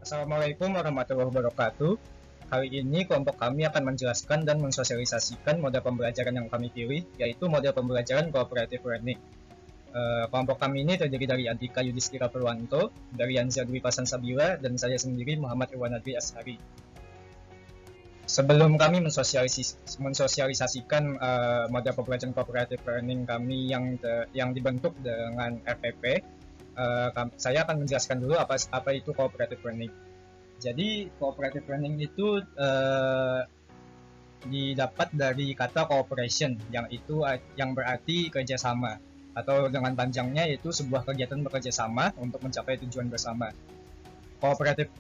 Assalamualaikum warahmatullahi wabarakatuh. Kali ini kelompok kami akan menjelaskan dan mensosialisasikan model pembelajaran yang kami pilih, yaitu model pembelajaran cooperative learning. Kelompok kami ini terdiri dari Andika Yudhistira Purwanto, dari Yanza Dwi Pasansabila, dan saya sendiri Muhammad Irwan Adri Ashari. Sebelum kami mensosialisasikan model pembelajaran cooperative learning kami yang dibentuk dengan RPP, saya akan menjelaskan dulu apa itu cooperative learning. Jadi cooperative learning itu didapat dari kata cooperation, yang berarti kerjasama, atau dengan panjangnya yaitu sebuah kegiatan bekerjasama untuk mencapai tujuan bersama. Cooperative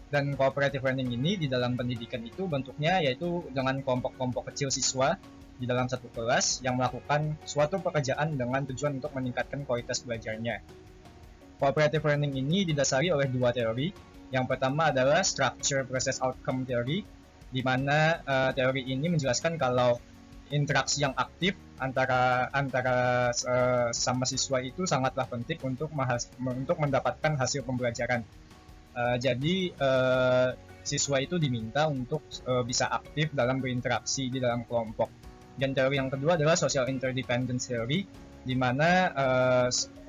learning ini di dalam pendidikan itu bentuknya yaitu dengan kelompok-kelompok kecil siswa di dalam satu kelas yang melakukan suatu pekerjaan dengan tujuan untuk meningkatkan kualitas belajarnya. Cooperative learning ini didasari oleh dua teori. Yang pertama adalah structure process outcome theory, di mana teori ini menjelaskan kalau interaksi yang aktif antara sama siswa itu sangatlah penting untuk mendapatkan hasil pembelajaran. Jadi siswa itu diminta untuk bisa aktif dalam berinteraksi di dalam kelompok. Dan teori yang kedua adalah social interdependence theory, di mana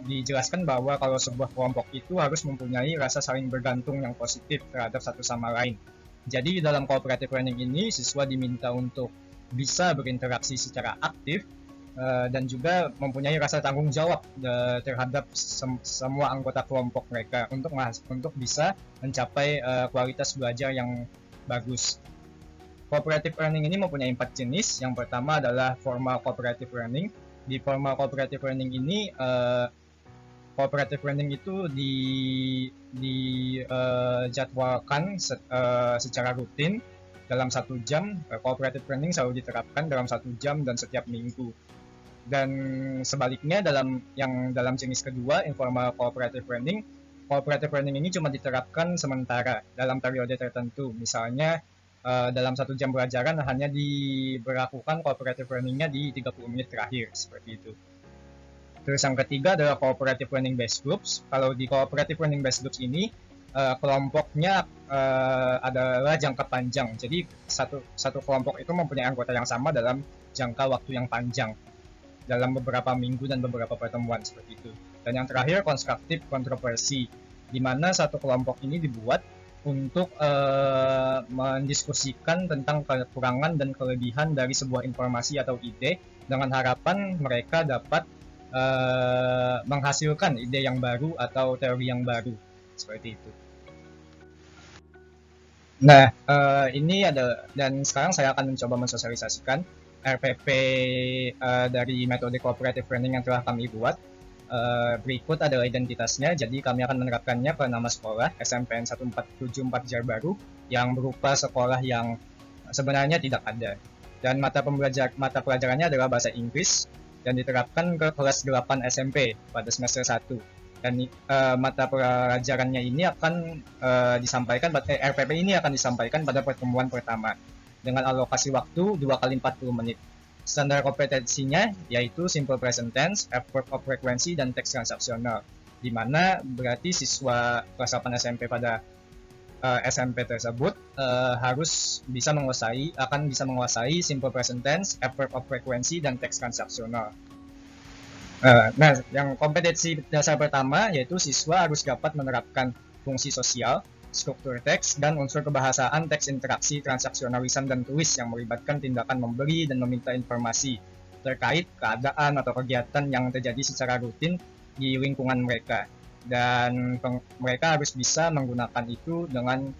dijelaskan bahwa kalau sebuah kelompok itu harus mempunyai rasa saling bergantung yang positif terhadap satu sama lain. Jadi di dalam cooperative learning ini siswa diminta untuk bisa berinteraksi secara aktif dan juga mempunyai rasa tanggung jawab terhadap semua anggota kelompok mereka untuk bisa mencapai kualitas belajar yang bagus. Cooperative learning ini mempunyai 4 jenis. Yang pertama adalah formal cooperative learning. Di formal cooperative learning ini cooperative learning itu dijadwalkan secara rutin dalam 1 jam. Cooperative learning selalu diterapkan dalam 1 jam dan setiap minggu. Dan sebaliknya dalam jenis kedua, informal cooperative learning ini cuma diterapkan sementara dalam periode tertentu. Misalnya dalam 1 jam pelajaran hanya diberlakukan cooperative learning-nya di 30 menit terakhir, seperti itu. Terus yang ketiga adalah cooperative learning based groups. Kalau di cooperative learning based groups ini kelompoknya adalah jangka panjang. Jadi satu kelompok itu mempunyai anggota yang sama dalam jangka waktu yang panjang, dalam beberapa minggu dan beberapa pertemuan, seperti itu. Dan yang terakhir constructive controversy, di mana satu kelompok ini dibuat untuk mendiskusikan tentang kekurangan dan kelebihan dari sebuah informasi atau ide dengan harapan mereka dapat menghasilkan ide yang baru atau teori yang baru, seperti itu. Nah, ini ada, dan sekarang saya akan mencoba mensosialisasikan RPP dari metode cooperative learning yang telah kami buat. Berikut adalah identitasnya. Jadi kami akan menerapkannya ke nama sekolah SMPN 1474 Jarbaru yang berupa sekolah yang sebenarnya tidak ada. Dan mata pelajarannya adalah bahasa Inggris dan diterapkan ke kelas 8 SMP pada semester 1. Dan mata pelajarannya ini akan RPP ini akan disampaikan pada pertemuan pertama dengan alokasi waktu 2 kali 40 menit. Standar kompetensinya yaitu simple present tense, verb of frequency, dan teks transaksional, di mana berarti siswa kelas 8 SMP pada SMP tersebut harus bisa menguasai simple present tense, verb of frequency, dan teks transaksional. Nah, yang kompetensi dasar pertama yaitu siswa harus dapat menerapkan fungsi sosial, struktur teks, dan unsur kebahasaan teks interaksi, transaksional lisan dan tulis yang melibatkan tindakan memberi dan meminta informasi terkait keadaan atau kegiatan yang terjadi secara rutin di lingkungan mereka. Dan mereka harus bisa menggunakan itu dengan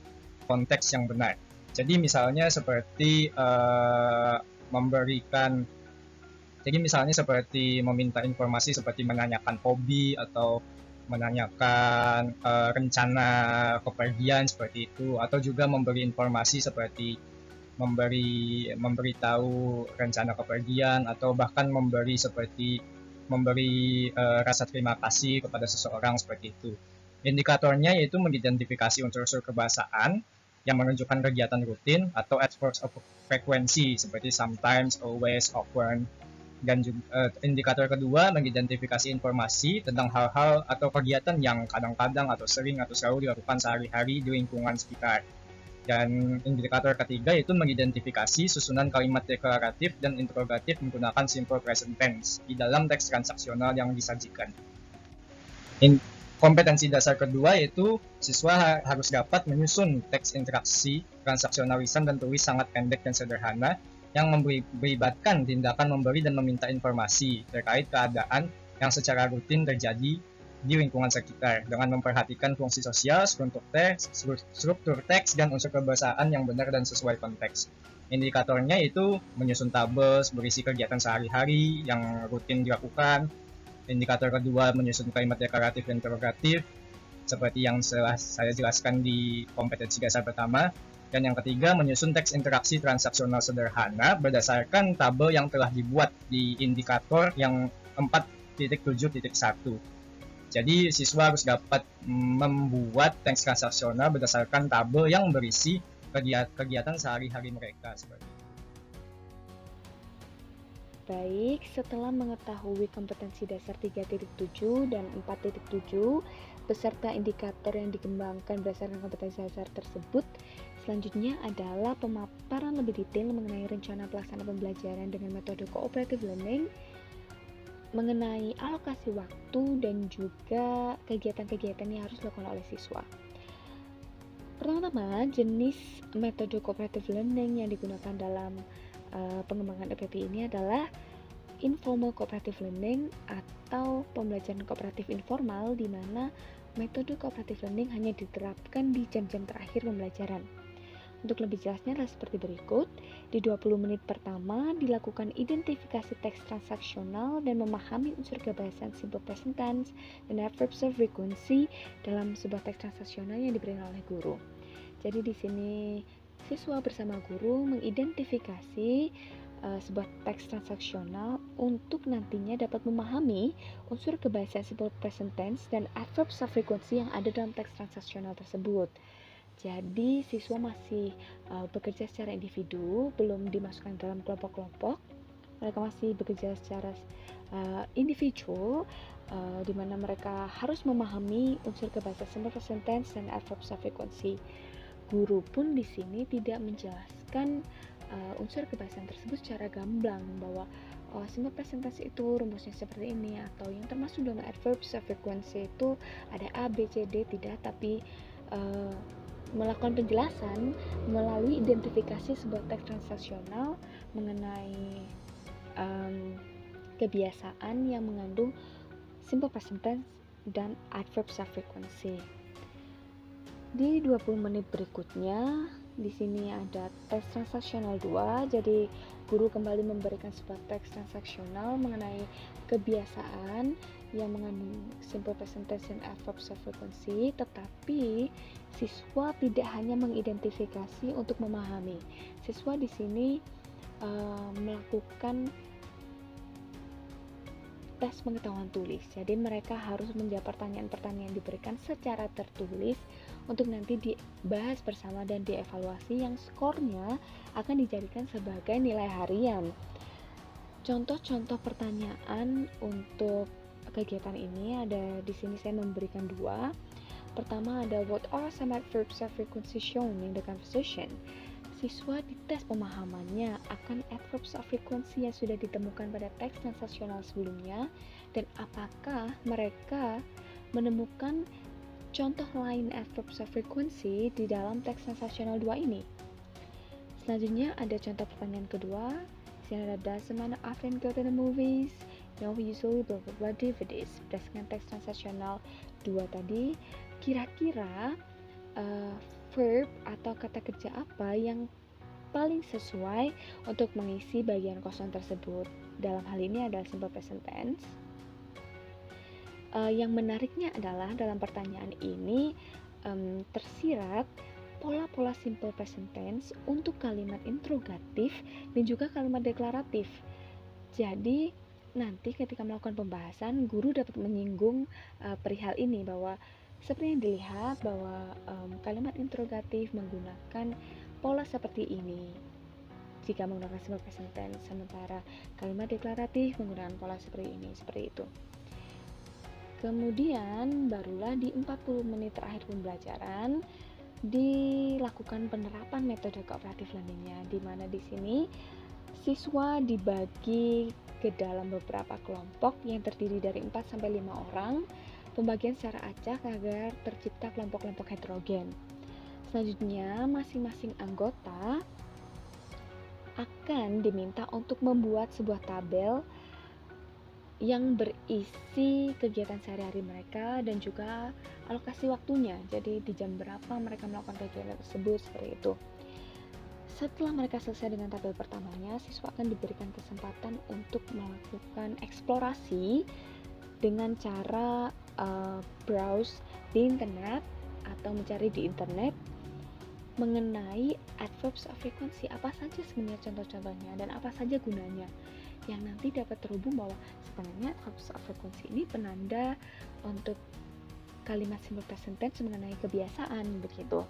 konteks yang benar. Jadi misalnya seperti meminta informasi seperti menanyakan hobi atau menanyakan rencana kepergian, seperti itu, atau juga memberi informasi seperti memberitahu rencana kepergian, atau bahkan memberi rasa terima kasih kepada seseorang, seperti itu. Indikatornya yaitu mengidentifikasi unsur-unsur kebahasaan yang menunjukkan kegiatan rutin atau at verbs of frequency seperti sometimes, always, often. Dan juga indikator kedua mengidentifikasi informasi tentang hal-hal atau kegiatan yang kadang-kadang atau sering atau selalu dilakukan sehari-hari di lingkungan sekitar. Dan indikator ketiga itu mengidentifikasi susunan kalimat deklaratif dan interrogatif menggunakan simple present tense di dalam teks transaksional yang disajikan. Kompetensi dasar kedua yaitu siswa harus dapat menyusun teks interaksi transaksional lisan dan tulis sangat pendek dan sederhana yang melibatkan tindakan memberi dan meminta informasi terkait keadaan yang secara rutin terjadi di lingkungan sekitar dengan memperhatikan fungsi sosial, struktur teks, dan unsur kebahasaan yang benar dan sesuai konteks. Indikatornya itu menyusun tabel berisi kegiatan sehari-hari yang rutin dilakukan. Indikator kedua menyusun kalimat deklaratif dan interrogatif seperti yang saya jelaskan di kompetensi dasar pertama. Dan yang ketiga, menyusun teks interaksi transaksional sederhana berdasarkan tabel yang telah dibuat di indikator yang 4.7.1. Jadi, siswa harus dapat membuat teks transaksional berdasarkan tabel yang berisi kegiatan sehari-hari mereka. Baik, setelah mengetahui kompetensi dasar 3.7 dan 4.7 beserta indikator yang dikembangkan berdasarkan kompetensi dasar tersebut, selanjutnya adalah pemaparan lebih detail mengenai rencana pelaksanaan pembelajaran dengan metode cooperative learning, mengenai alokasi waktu dan juga kegiatan-kegiatan yang harus dilakukan oleh siswa. Pertama-tama, jenis metode cooperative learning yang digunakan dalam pengembangan EPP ini adalah informal cooperative learning atau pembelajaran kooperatif informal, di mana metode cooperative learning hanya diterapkan di jam-jam terakhir pembelajaran. Untuk lebih jelasnya adalah seperti berikut. Di 20 menit pertama dilakukan identifikasi teks transaksional dan memahami unsur kebiasaan simple present tense dan adverbs of frequency dalam sebuah teks transaksional yang diberikan oleh guru. Jadi di sini siswa bersama guru mengidentifikasi sebuah teks transaksional untuk nantinya dapat memahami unsur kebahasaan simple present tense dan adverbs of frequency yang ada dalam teks transaksional tersebut. Jadi siswa masih bekerja secara individu, belum dimasukkan dalam kelompok-kelompok. Mereka masih bekerja secara individual, di mana mereka harus memahami unsur kebahasaan simple present tense dan adverbs of frequency. Guru pun di sini tidak menjelaskan unsur kebahasaan tersebut secara gamblang bahwa simple present tense itu rumusnya seperti ini, atau yang termasuk dalam adverbs of frequency itu ada A, B, C, D, tidak, tapi melakukan penjelasan melalui identifikasi sebuah teks transaksional mengenai kebiasaan yang mengandung simple present tense dan adverbs of frequency. Di 20 menit berikutnya, di sini ada teks transaksional 2. Jadi guru kembali memberikan sebuah teks transaksional mengenai kebiasaan yang mengandung simple present tense dan adverbs of frequency, tetapi siswa tidak hanya mengidentifikasi untuk memahami. Siswa di sini melakukan tes pengetahuan tulis. Jadi mereka harus menjawab pertanyaan-pertanyaan yang diberikan secara tertulis untuk nanti dibahas bersama dan dievaluasi, yang skornya akan dijadikan sebagai nilai harian. Contoh-contoh pertanyaan untuk kegiatan ini ada di sini, saya memberikan 2. Pertama ada what are some adverbs of frequency shown in the conversation. Siswa dites pemahamannya akan adverbs of frequency yang sudah ditemukan pada teks transaksional sebelumnya, dan apakah mereka menemukan contoh lain adverbs of frequency di dalam teks transaksional 2 ini. Selanjutnya ada contoh pertanyaan kedua. Di sini ada does the man often go to the movies? No, usually blah blah blah DVDs. Berdasarkan teks transaksional 2 tadi, kira-kira verb atau kata kerja apa yang paling sesuai untuk mengisi bagian kosong tersebut? Dalam hal ini adalah simple present tense. Yang menariknya adalah dalam pertanyaan ini tersirat pola-pola simple present tense untuk kalimat interrogatif dan juga kalimat deklaratif. Jadi nanti ketika melakukan pembahasan, guru dapat menyinggung perihal ini, bahwa seperti yang dilihat bahwa kalimat interrogatif menggunakan pola seperti ini. jika menggunakan simple present tense, sementara kalimat deklaratif menggunakan pola seperti ini, seperti itu. Kemudian barulah di 40 menit terakhir pembelajaran dilakukan penerapan metode cooperative learning-nya, di mana di sini siswa dibagi ke dalam beberapa kelompok yang terdiri dari 4 sampai 5 orang, pembagian secara acak agar tercipta kelompok-kelompok heterogen. Selanjutnya, masing-masing anggota akan diminta untuk membuat sebuah tabel yang berisi kegiatan sehari-hari mereka dan juga alokasi waktunya. Jadi di jam berapa mereka melakukan kegiatan tersebut, seperti itu. Setelah mereka selesai dengan tabel pertamanya, siswa akan diberikan kesempatan untuk melakukan eksplorasi dengan cara browse di internet atau mencari di internet mengenai adverbs of frequency, apa saja sebenarnya contoh-contohnya dan apa saja gunanya, yang nanti dapat terhubung bahwa sebenarnya adverbs of frequency ini penanda untuk kalimat simple present tense mengenai kebiasaan, begitu.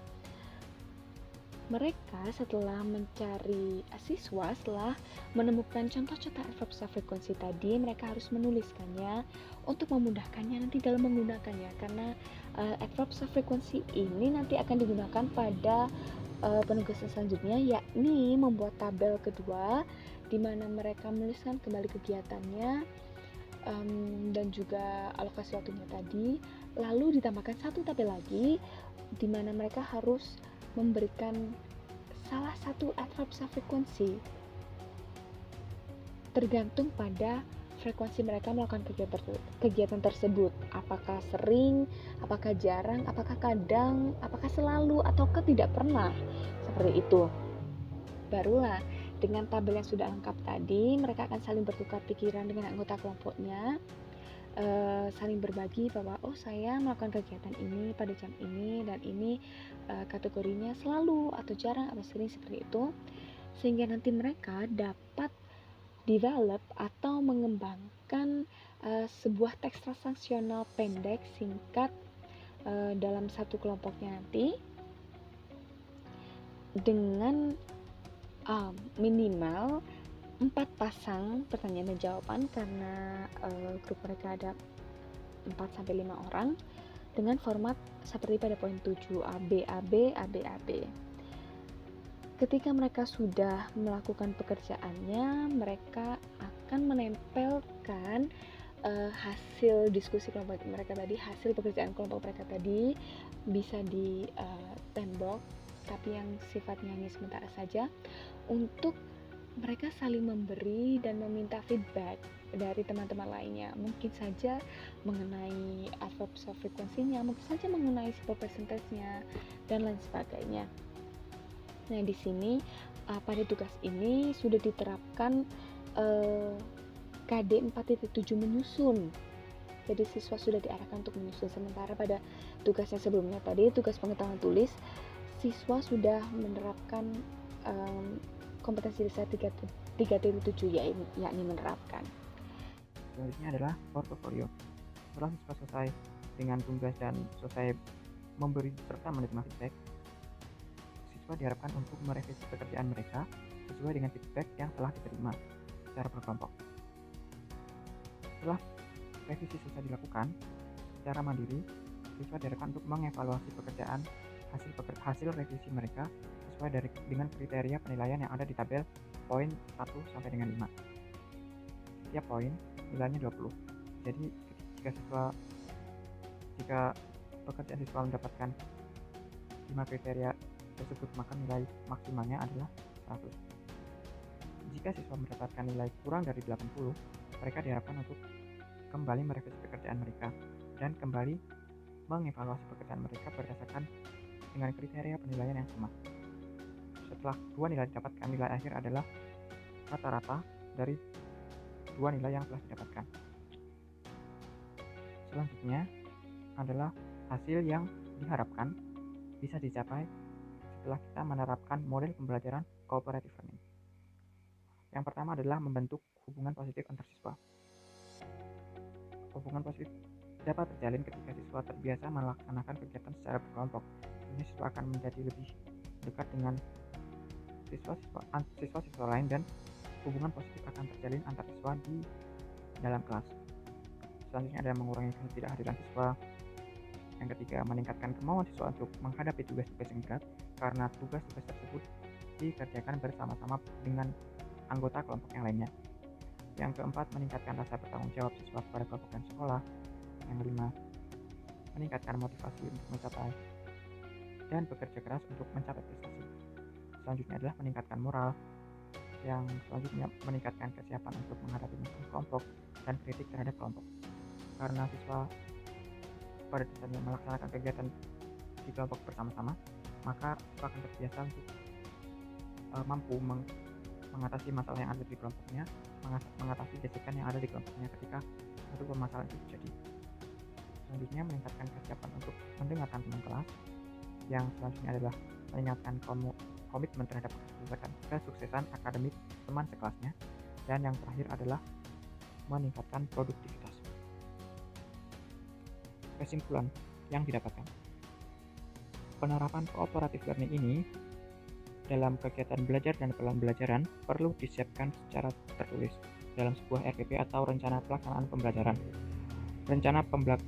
Mereka setelah mencari siswa, setelah menemukan contoh-contoh adverbs of frequency tadi, mereka harus menuliskannya untuk memudahkannya nanti dalam menggunakannya, karena adverbs of frequency ini nanti akan digunakan pada penugasan selanjutnya, yakni membuat tabel kedua di mana mereka menuliskan kembali kegiatannya dan juga alokasi waktunya tadi, lalu ditambahkan satu tabel lagi di mana mereka harus memberikan salah satu adverbs of frequency tergantung pada frekuensi mereka melakukan kegiatan tersebut, apakah sering, apakah jarang, apakah kadang, apakah selalu, ataukah tidak pernah, seperti itu. Barulah dengan tabel yang sudah lengkap tadi, mereka akan saling bertukar pikiran dengan anggota kelompoknya, saling berbagi bahwa oh saya melakukan kegiatan ini pada jam ini dan ini kategorinya selalu atau jarang atau sering, seperti itu, sehingga nanti mereka dapat develop atau mengembangkan sebuah teks transaksional pendek singkat dalam satu kelompoknya nanti dengan minimal 4 pasang pertanyaan dan jawaban, karena grup mereka ada 4-5 orang dengan format seperti pada poin 7, AB, AB, AB, AB. Ketika mereka sudah melakukan pekerjaannya, mereka akan menempelkan hasil diskusi kelompok mereka tadi, hasil pekerjaan kelompok mereka tadi bisa di tembok, tapi yang sifatnya hanya sementara saja, untuk mereka saling memberi dan meminta feedback dari teman-teman lainnya, mungkin saja mengenai adverbs of frequency-nya, mungkin saja mengenai simple present tense-nya dan lain sebagainya. Nah, di sini pada tugas ini sudah diterapkan KD 4.7 menyusun. Jadi siswa sudah diarahkan untuk menyusun, sementara pada tugas yang sebelumnya tadi, tugas pengetahuan tulis, siswa sudah menerapkan kompetensi dasar 3.7, yakni menerapkan. Selanjutnya adalah portofolio. Setelah siswa selesai dengan tugas dan selesai memberi serta menerima feedback, siswa diharapkan untuk merevisi pekerjaan mereka sesuai dengan feedback yang telah diterima secara berkelompok. Setelah revisi selesai dilakukan secara mandiri, siswa diharapkan untuk mengevaluasi pekerjaan hasil revisi mereka sesuai dengan kriteria penilaian yang ada di tabel poin 1 sampai dengan 5. Setiap poin nilainya 20. Jadi jika pekerjaan siswa mendapatkan 5 kriteria tersebut, maka nilai maksimalnya adalah 100. Jika siswa mendapatkan nilai kurang dari 80, mereka diharapkan untuk kembali merevisi pekerjaan mereka dan kembali mengevaluasi pekerjaan mereka berdasarkan dengan kriteria penilaian yang sama. Setelah 2 nilai didapatkan, nilai akhir adalah rata-rata dari 2 nilai yang telah didapatkan. Selanjutnya adalah hasil yang diharapkan bisa dicapai setelah kita menerapkan model pembelajaran cooperative learning. Yang pertama adalah membentuk hubungan positif antar siswa. Hubungan positif dapat terjalin ketika siswa terbiasa melaksanakan kegiatan secara berkelompok. Ini siswa akan menjadi lebih dekat dengan siswa-siswa lain dan hubungan positif akan terjalin antar siswa di dalam kelas. Selanjutnya adalah mengurangi ketidakhadiran siswa. Yang ketiga, meningkatkan kemauan siswa untuk menghadapi tugas-tugas yang berat karena tugas-tugas tersebut dikerjakan bersama-sama dengan anggota kelompok yang lainnya. Yang keempat, meningkatkan rasa bertanggung jawab siswa kepada kelompok dan sekolah. Yang kelima, meningkatkan motivasi untuk mencapai dan bekerja keras untuk mencapai prestasi. Selanjutnya adalah meningkatkan moral. Yang selanjutnya, meningkatkan kesiapan untuk menghadapi masalah kelompok dan kritik terhadap kelompok. Karena siswa pada dasarnya melaksanakan kegiatan di kelompok bersama-sama, maka siswa akan terbiasa untuk mampu mengatasi masalah yang ada di kelompoknya, mengatasi gesekan yang ada di kelompoknya ketika suatu permasalahan itu terjadi. Selanjutnya, meningkatkan kesiapan untuk mendengarkan teman kelas. Yang selanjutnya adalah meningkatkan komitmen terhadap kesuksesan akademik teman sekelasnya. Dan yang terakhir adalah meningkatkan produktivitas. Kesimpulan yang didapatkan, penerapan cooperative learning ini dalam kegiatan belajar dan pembelajaran perlu disiapkan secara tertulis dalam sebuah RPP atau rencana pelaksanaan pembelajaran. Rencana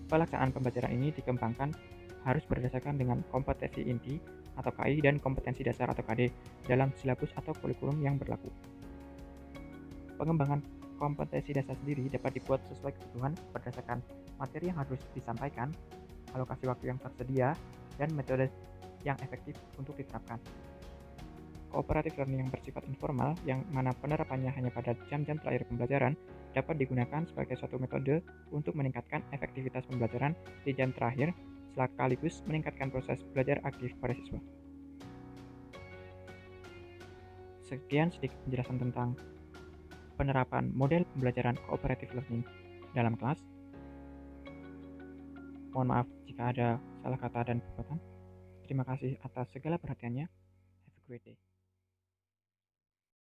pelaksanaan pembelajaran ini dikembangkan harus berdasarkan dengan kompetensi inti atau KI dan kompetensi dasar atau KD dalam silabus atau kurikulum yang berlaku. Pengembangan kompetensi dasar sendiri dapat dibuat sesuai kebutuhan berdasarkan materi yang harus disampaikan, alokasi waktu yang tersedia, dan metode yang efektif untuk diterapkan. Cooperative learning yang bersifat informal, yang mana penerapannya hanya pada jam-jam terakhir pembelajaran, dapat digunakan sebagai suatu metode untuk meningkatkan efektivitas pembelajaran di jam terakhir, sekaligus meningkatkan proses belajar aktif pada siswa. Sekian sedikit penjelasan tentang penerapan model pembelajaran cooperative learning dalam kelas. Mohon maaf jika ada salah kata dan perbuatan. Terima kasih atas segala perhatiannya. Have a great day.